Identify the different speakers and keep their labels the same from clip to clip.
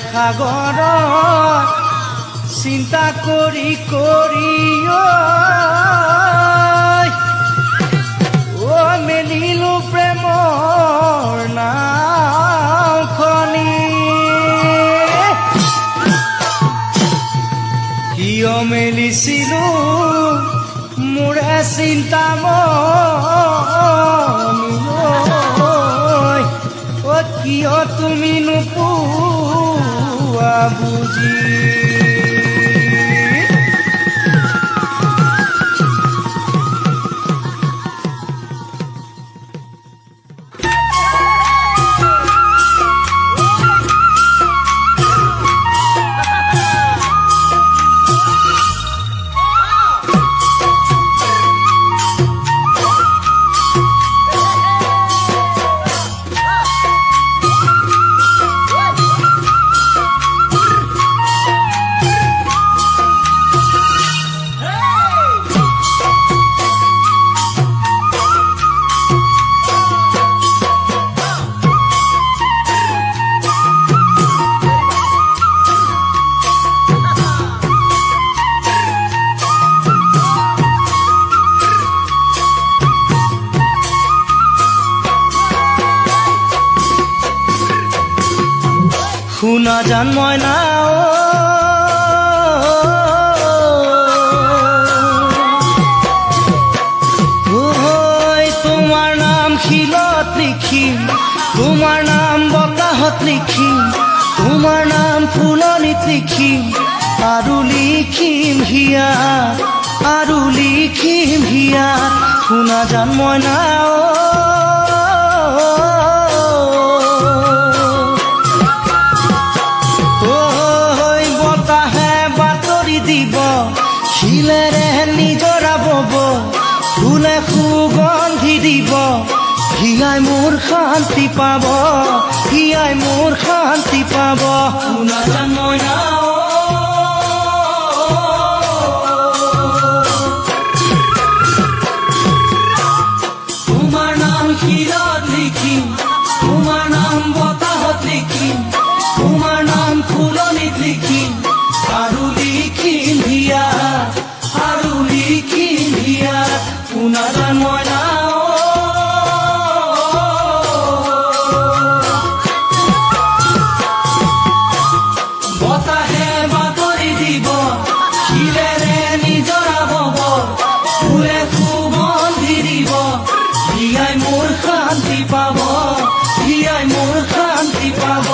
Speaker 1: সাগৰ চিন্তা কৰি কৰি মেলিলো প্ৰেমৰ নাওখনি কিয় মেলিছিলো মোৰে চিন্তা কিয় তুমি নোপোৱা বুজি শুনা জান মইনা তোমাৰ নাম শিলত লিখিম তোমাৰ নাম বতাহত লিখিম তোমাৰ নাম ফুলনিত লিখিম আৰু লিখিম হিয়াত আৰু লিখিম হিয়াত শুনা জান মইনা শিলেৰে নিজৰা বব ফুলে সুগন্ধি দিব হিয়াই মোৰ শান্তি পাব হিয়াই মোৰ শান্তি পাব শুনা জান মইনা তোমাৰ নাম শিলত লিখিম তোমাৰ নাম বতাহত লিখিম তোমাৰ নাম ফুলনিত লিখিম আৰু লিখিম হিয়াত আৰু লিখিম হিয়াত শুনা জান মইনা বতাহে বাতৰি দিব শিলেৰে নিজৰা বব ফুলে সুগন্ধি দিব হিয়াই মোৰ শান্তি পাব হিয়াই মোৰ শান্তি পাব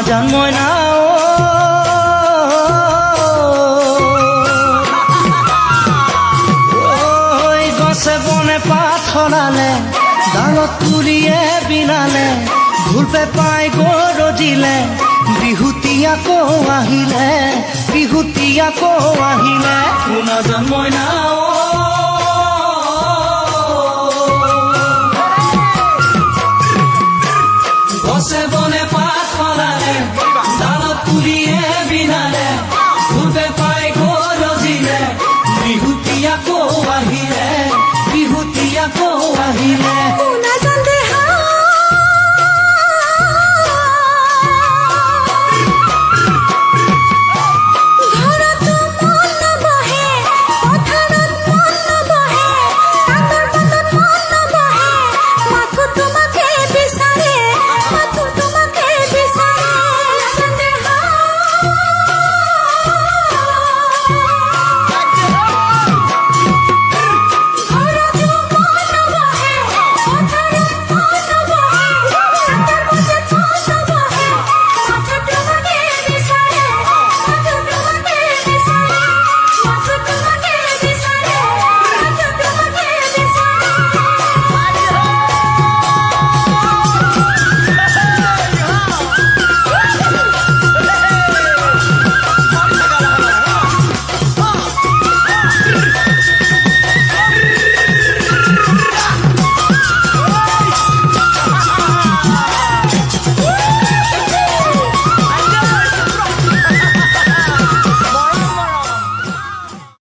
Speaker 1: জান মইনা ঢোলে পাই গৰজিলে বিহুতি আকৌ আহিলে বিহুতি আকৌ আহিলে শুনা জান মইনা